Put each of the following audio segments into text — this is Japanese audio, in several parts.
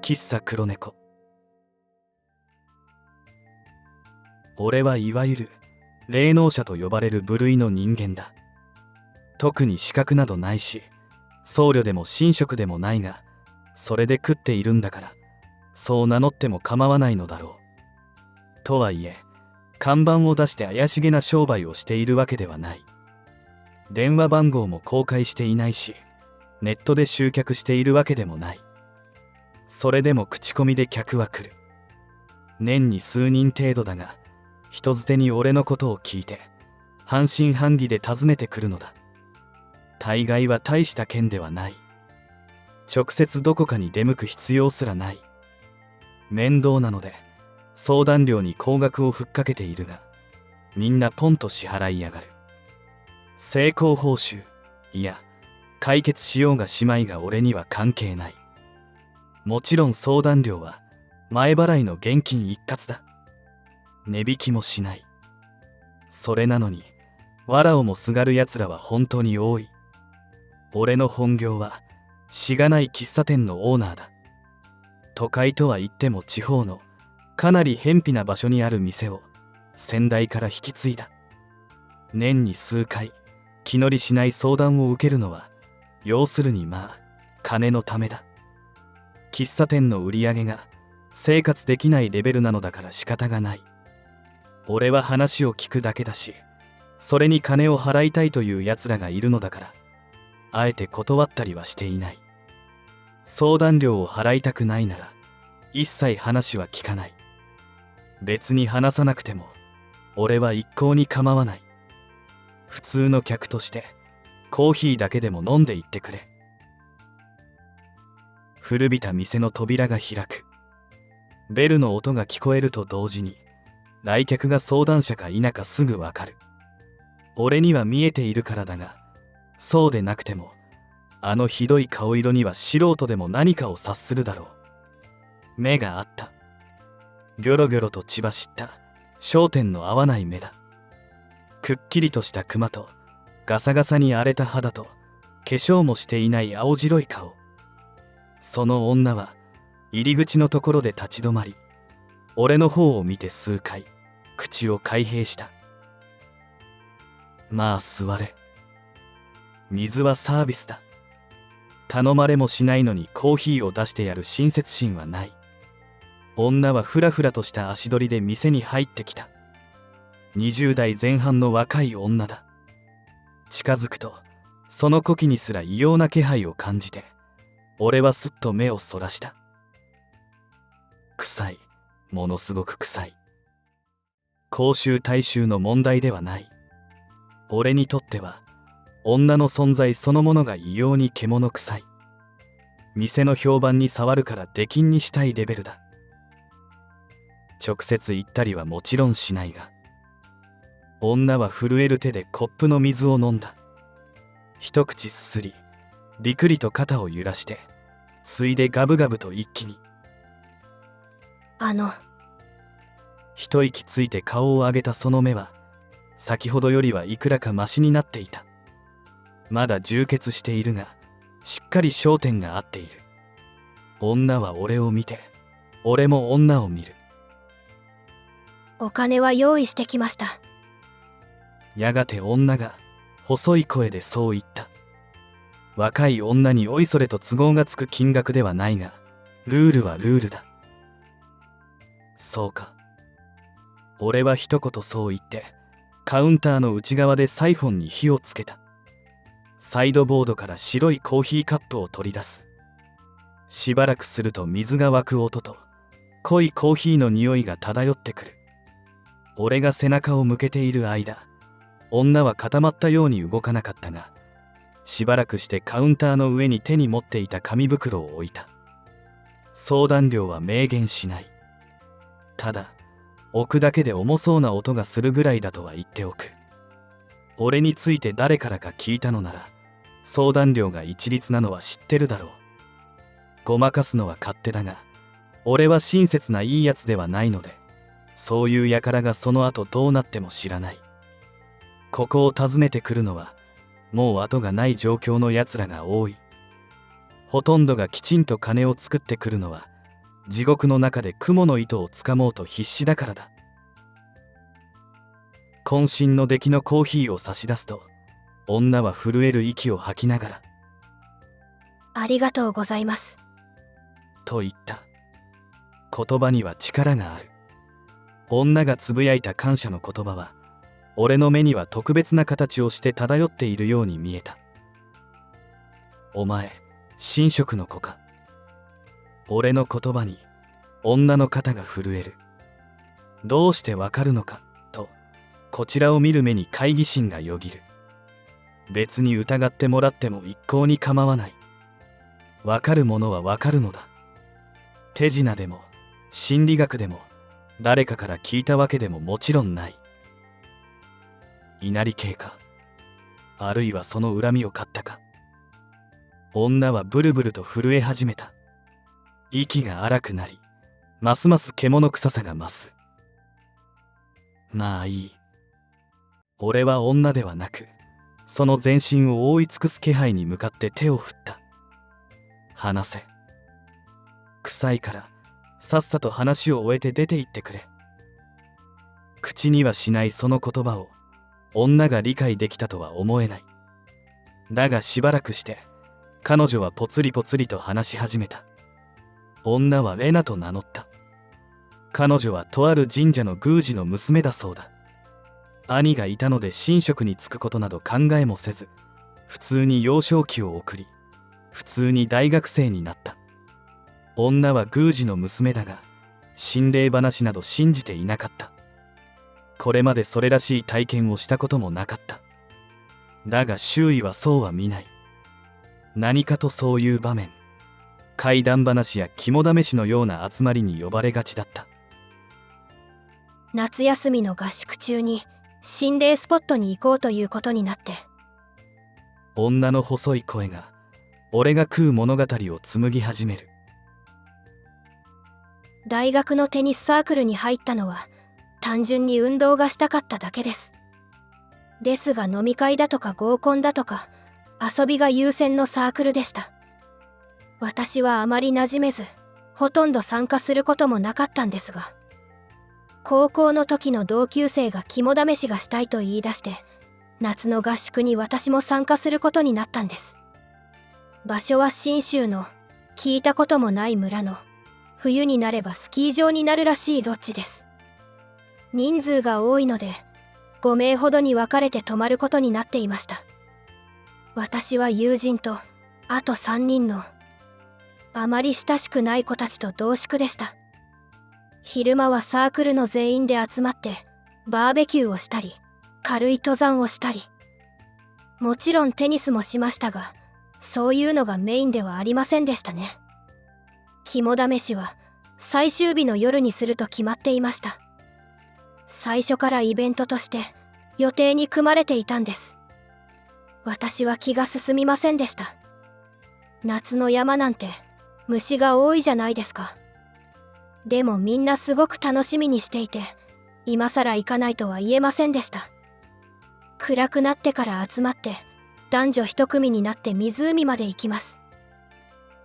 喫茶黒猫。俺はいわゆる霊能者と呼ばれる部類の人間だ。特に資格などないし、僧侶でも神職でもないが、それで食っているんだから、そう名乗っても構わないのだろう。とはいえ、看板を出して怪しげな商売をしているわけではない。電話番号も公開していないし、ネットで集客しているわけでもない。それでも口コミで客は来る。年に数人程度だが、人づてに俺のことを聞いて、半信半疑で訪ねてくるのだ。大概は大した件ではない。直接どこかに出向く必要すらない。面倒なので、相談料に高額をふっかけているが、みんなポンと支払いやがる。成功報酬、いや、解決しようがしまいが俺には関係ない。もちろん相談料は前払いの現金一括だ。値引きもしない。それなのに藁をもすがるやつらは本当に多い。俺の本業はしがない喫茶店のオーナーだ。都会とは言っても地方のかなり偏僻な場所にある店を先代から引き継いだ。年に数回気乗りしない相談を受けるのは、要するに金のためだ。喫茶店の売り上げが生活できないレベルなのだから仕方がない。俺は話を聞くだけだし、それに金を払いたいというやつらがいるのだから、あえて断ったりはしていない。相談料を払いたくないなら、一切話は聞かない。別に話さなくても、俺は一向に構わない。普通の客として、コーヒーだけでも飲んでいってくれ。古びた店の扉が開く。ベルの音が聞こえると同時に、来客が相談者か否かすぐわかる。俺には見えているからだが、そうでなくても、あのひどい顔色には素人でも何かを察するだろう。目があった。ギョロギョロと血走った焦点の合わない目だ。くっきりとしたクマとガサガサに荒れた肌と化粧もしていない青白い顔。その女は入り口のところで立ち止まり、俺の方を見て数回口を開閉した。まあ座れ。水はサービスだ。頼まれもしないのにコーヒーを出してやる親切心はない。女はふらふらとした足取りで店に入ってきた。20代前半の若い女だ。近づくとその呼気にすら異様な気配を感じて、俺はすっと目をそらした。臭い。ものすごく臭い。公衆大衆の問題ではない。俺にとっては女の存在そのものが異様に獣臭い。店の評判に触るから出禁にしたいレベルだ。直接言ったりはもちろんしないが、女は震える手でコップの水を飲んだ。一口すすり、びくりと肩を揺らして、ついでガブガブと一気に。一息ついて顔を上げたその目は、先ほどよりはいくらかマシになっていた。まだ充血しているが、しっかり焦点が合っている。女は俺を見て、俺も女を見る。お金は用意してきました。やがて女が細い声でそう言った。若い女においそれと都合がつく金額ではないが、ルールはルールだ。そうか。俺は一言そう言って、カウンターの内側でサイフォンに火をつけた。サイドボードから白いコーヒーカップを取り出す。しばらくすると水が湧く音と濃いコーヒーの匂いが漂ってくる。俺が背中を向けている間、女は固まったように動かなかったが、しばらくしてカウンターの上に手に持っていた紙袋を置いた。相談料は明言しない。ただ置くだけで重そうな音がするぐらいだとは言っておく。俺について誰からか聞いたのなら、相談料が一律なのは知ってるだろう。ごまかすのは勝手だが、俺は親切ないいやつではないので、そういう輩がその後どうなっても知らない。ここを訪ねてくるのは、もう後がない状況のやつらが多い。ほとんどがきちんと金を作ってくるのは、地獄の中で雲の糸をつかもうと必死だからだ。渾身の出来のコーヒーを差し出すと、女は震える息を吐きながらありがとうございます。と言った。言葉には力がある。女がつぶやいた感謝の言葉は、俺の目には特別な形をして漂っているように見えた。お前、神職の子か。俺の言葉に女の肩が震える。どうしてわかるのかと、こちらを見る目に懐疑心がよぎる。別に疑ってもらっても一向に構わない。わかるものはわかるのだ。手品でも心理学でも誰かから聞いたわけでももちろんない。稲荷系か、あるいはその恨みを買ったか。女はブルブルと震え始めた。息が荒くなり、ますます獣臭さが増す。まあいい。俺は女ではなく、その全身を覆い尽くす気配に向かって手を振った。話せ。臭いからさっさと話を終えて出て行ってくれ。口にはしないその言葉を女が理解できたとは思えない。だがしばらくして彼女はぽつりぽつりと話し始めた。女はレナと名乗った。彼女はとある神社の宮司の娘だそうだ。兄がいたので神職に就くことなど考えもせず、普通に幼少期を送り、普通に大学生になった。女は宮司の娘だが、心霊話など信じていなかった。これまでそれらしい体験をしたこともなかった。だが周囲はそうは見ない。何かとそういう場面、怪談話や肝試しのような集まりに呼ばれがちだった。夏休みの合宿中に心霊スポットに行こうということになって。女の細い声が俺が食う物語を紡ぎ始める。大学のテニスサークルに入ったのは単純に運動がしたかっただけです。ですが飲み会だとか合コンだとか遊びが優先のサークルでした。私はあまり馴染めず、ほとんど参加することもなかったんですが、高校の時の同級生が肝試しがしたいと言い出して、夏の合宿に私も参加することになったんです。場所は信州の聞いたこともない村の冬になればスキー場になるらしいロッジです。人数が多いので5名ほどに分かれて泊まることになっていました。私は友人とあと3人のあまり親しくない子たちと同宿でした。昼間はサークルの全員で集まってバーベキューをしたり軽い登山をしたり、もちろんテニスもしましたが、そういうのがメインではありませんでしたね。肝試しは最終日の夜にすると決まっていました。最初からイベントとして予定に組まれていたんです。私は気が進みませんでした。夏の山なんて虫が多いじゃないですか。でもみんなすごく楽しみにしていて、今更行かないとは言えませんでした。暗くなってから集まって男女一組になって湖まで行きます。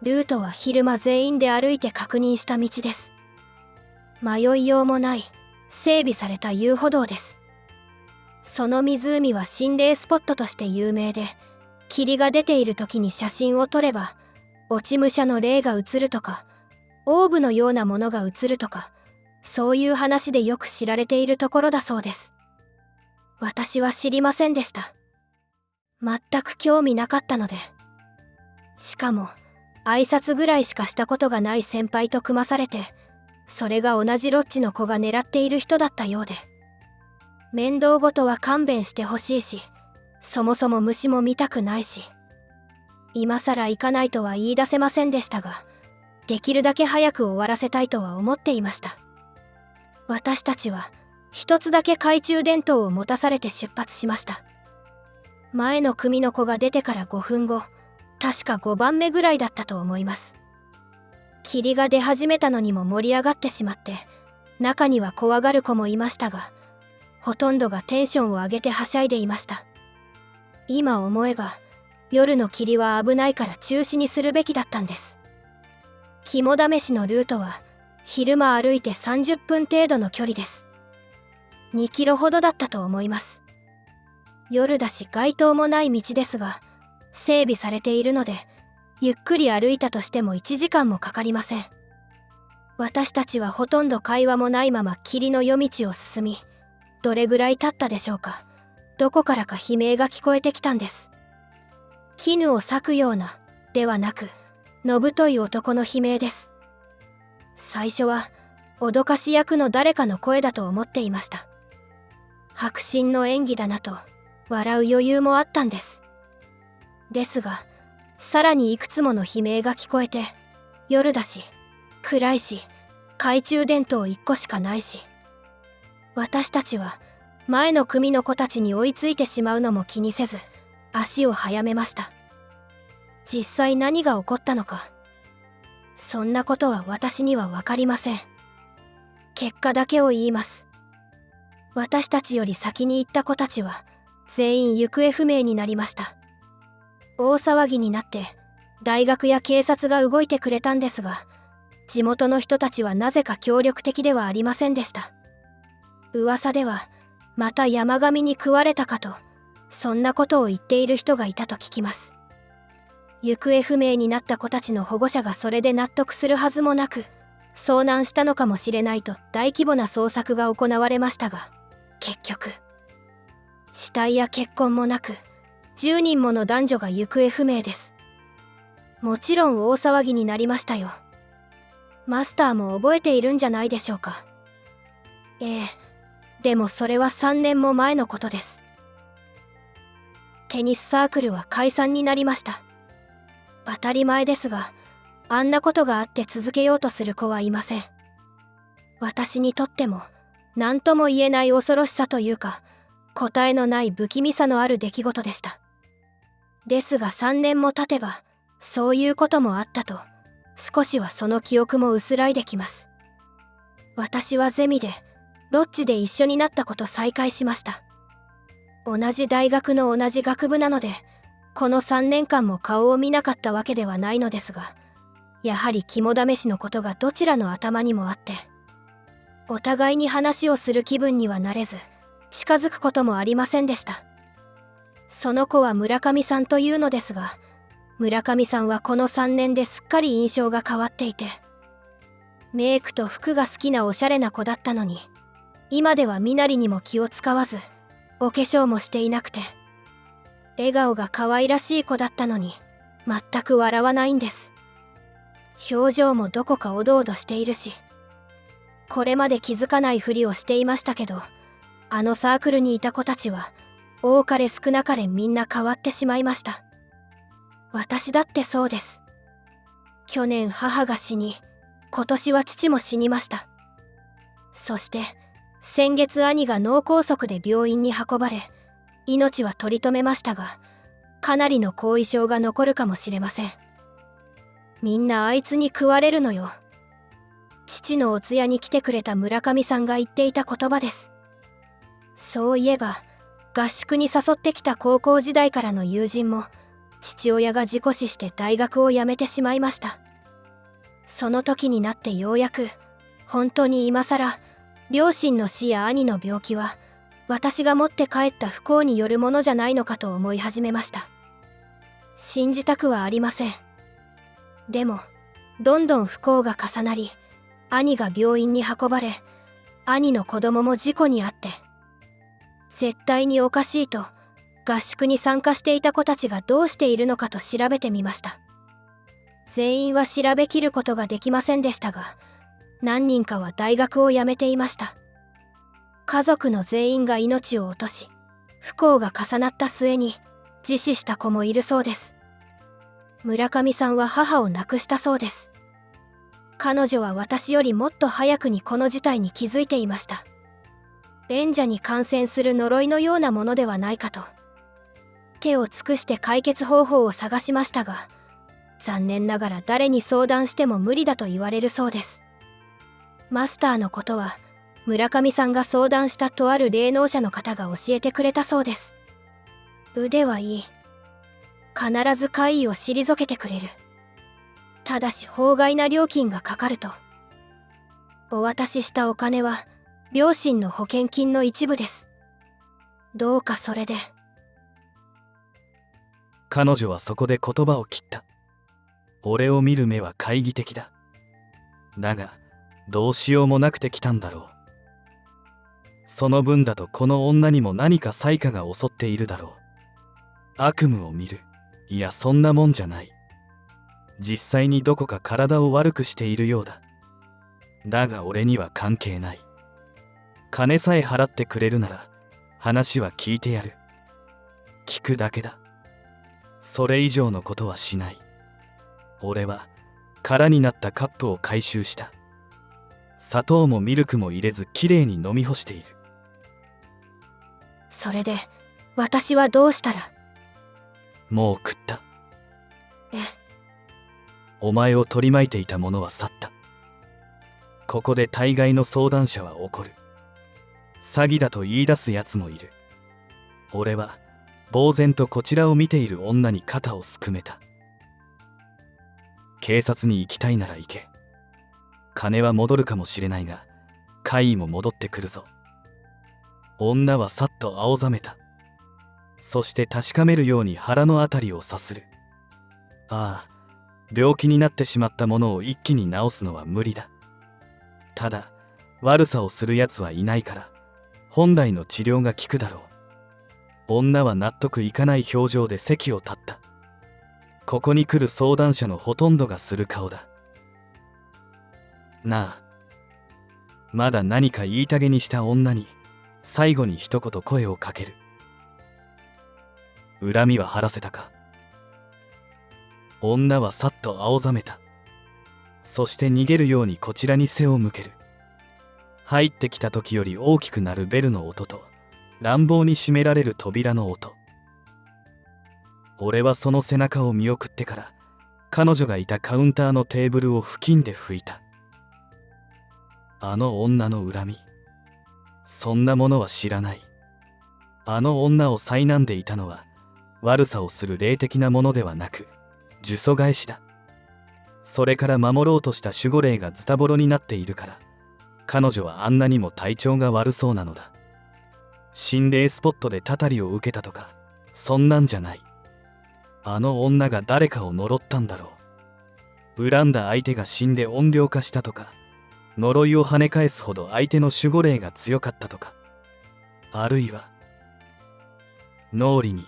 ルートは昼間全員で歩いて確認した道です。迷いようもない整備された遊歩道です。その湖は心霊スポットとして有名で、霧が出ている時に写真を撮れば落ち武者の霊が映るとか、オーブのようなものが映るとか、そういう話でよく知られているところだそうです。私は知りませんでした。全く興味なかったので。しかも挨拶ぐらいしかしたことがない先輩と組まされて、それが同じロッジの子が狙っている人だったようで、面倒ごとは勘弁してほしいし、そもそも虫も見たくないし、今更行かないとは言い出せませんでしたが、できるだけ早く終わらせたいとは思っていました。私たちは一つだけ懐中電灯を持たされて出発しました。前の組の子が出てから5分後、確か5番目ぐらいだったと思います。霧が出始めたのにも盛り上がってしまって、中には怖がる子もいましたが、ほとんどがテンションを上げてはしゃいでいました。今思えば夜の霧は危ないから中止にするべきだったんです。肝試しのルートは昼間歩いて30分程度の距離です。2キロほどだったと思います。夜だし街灯もない道ですが、整備されているので、ゆっくり歩いたとしても1時間もかかりません。私たちはほとんど会話もないまま霧の夜道を進み、どれぐらい経ったでしょうか、どこからか悲鳴が聞こえてきたんです。絹を裂くような、ではなく、のぶとい男の悲鳴です。最初は、脅かし役の誰かの声だと思っていました。迫真の演技だなと、笑う余裕もあったんです。ですが、さらにいくつもの悲鳴が聞こえて、夜だし、暗いし、懐中電灯1個しかないし、私たちは前の組の子たちに追いついてしまうのも気にせず、足を速めました。実際何が起こったのか、そんなことは私には分かりません。結果だけを言います。私たちより先に行った子たちは全員行方不明になりました。大騒ぎになって大学や警察が動いてくれたんですが、地元の人たちはなぜか協力的ではありませんでした。噂ではまた山上に食われたかと、そんなことを言っている人がいたと聞きます。行方不明になった子たちの保護者がそれで納得するはずもなく、遭難したのかもしれないと大規模な捜索が行われましたが、結局死体や血痕もなく、10人もの男女が行方不明です。もちろん大騒ぎになりましたよ。マスターも覚えているんじゃないでしょうか。ええ、でもそれは3年も前のことです。テニスサークルは解散になりました。当たり前ですが、あんなことがあって続けようとする子はいません。私にとっても何とも言えない恐ろしさというか、答えのない不気味さのある出来事でした。ですが3年も経てば、そういうこともあったと、少しはその記憶も薄らいできます。私はゼミで、ロッジで一緒になった子と再会しました。同じ大学の同じ学部なので、この3年間も顔を見なかったわけではないのですが、やはり肝試しのことがどちらの頭にもあって、お互いに話をする気分にはなれず、近づくこともありませんでした。その子は村上さんというのですが、村上さんはこの3年ですっかり印象が変わっていて、メイクと服が好きなおしゃれな子だったのに、今では身なりにも気を使わず、お化粧もしていなくて、笑顔が可愛らしい子だったのに、全く笑わないんです。表情もどこかおどおどしているし、これまで気づかないふりをしていましたけど、あのサークルにいた子たちは、多かれ少なかれみんな変わってしまいました。私だってそうです。去年母が死に、今年は父も死にました。そして、先月兄が脳梗塞で病院に運ばれ、命は取り留めましたが、かなりの後遺症が残るかもしれません。みんなあいつに食われるのよ。父のお通夜に来てくれた村上さんが言っていた言葉です。そういえば、合宿に誘ってきた高校時代からの友人も、父親が事故死して大学を辞めてしまいました。その時になってようやく、本当に今更、両親の死や兄の病気は、私が持って帰った不幸によるものじゃないのかと思い始めました。信じたくはありません。でも、どんどん不幸が重なり、兄が病院に運ばれ、兄の子供も事故に遭って、絶対におかしいと、合宿に参加していた子たちがどうしているのかと調べてみました。全員は調べきることができませんでしたが、何人かは大学を辞めていました。家族の全員が命を落とし、不幸が重なった末に自死した子もいるそうです。村上さんは母を亡くしたそうです。彼女は私よりもっと早くにこの事態に気づいていました。縁者に感染する呪いのようなものではないかと。手を尽くして解決方法を探しましたが、残念ながら誰に相談しても無理だと言われるそうです。マスターのことは、村上さんが相談したとある霊能者の方が教えてくれたそうです。腕はいい。必ず怪異を退けてくれる。ただし法外な料金がかかると。お渡ししたお金は両親の保険金の一部です。どうかそれで。彼女はそこで言葉を切った。俺を見る目は懐疑的だ。だがどうしようもなくて来たんだろう。その分だとこの女にも何か災禍が襲っているだろう。悪夢を見る。いや、そんなもんじゃない。実際にどこか体を悪くしているようだ。だが俺には関係ない。金さえ払ってくれるなら話は聞いてやる。聞くだけだ。それ以上のことはしない。俺は空になったカップを回収した。砂糖もミルクも入れずきれいに飲み干している。それで私はどうしたら。もう食った。え。お前を取り巻いていた者は去った。ここで大概の相談者は怒る。詐欺だと言い出すやつもいる。俺は呆然とこちらを見ている女に肩をすくめた。警察に行きたいなら行け。金は戻るかもしれないが怪異も戻ってくるぞ。女はさっと青ざめた。そして確かめるように腹のあたりをさする。ああ、病気になってしまったものを一気に治すのは無理だ。ただ悪さをするやつはいないから本来の治療が効くだろう。女は納得いかない表情で席を立った。ここに来る相談者のほとんどがする顔だ。なあ。まだ何か言いたげにした女に最後に一言声をかける。恨みは晴らせたか。女はさっと青ざめた。そして逃げるようにこちらに背を向ける。入ってきた時より大きくなるベルの音と乱暴に閉められる扉の音。俺はその背中を見送ってから彼女がいたカウンターのテーブルを布巾で拭いた。あの女の恨み、そんなものは知らない。あの女を苛んでいたのは悪さをする霊的なものではなく呪詛返しだ。それから守ろうとした守護霊がズタボロになっているから彼女はあんなにも体調が悪そうなのだ。心霊スポットでたたりを受けたとかそんなんじゃない。あの女が誰かを呪ったんだろう。恨んだ相手が死んで怨霊化したとか、呪いを跳ね返すほど相手の守護霊が強かったとか、あるいは脳裏に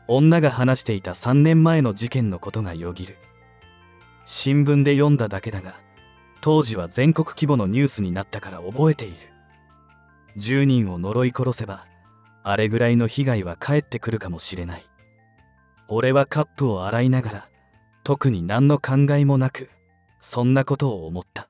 女が話していた3年前の事件のことがよぎる。新聞で読んだだけだが当時は全国規模のニュースになったから覚えている。10人を呪い殺せばあれぐらいの被害は返ってくるかもしれない。俺はカップを洗いながら特に何の考えもなくそんなことを思った。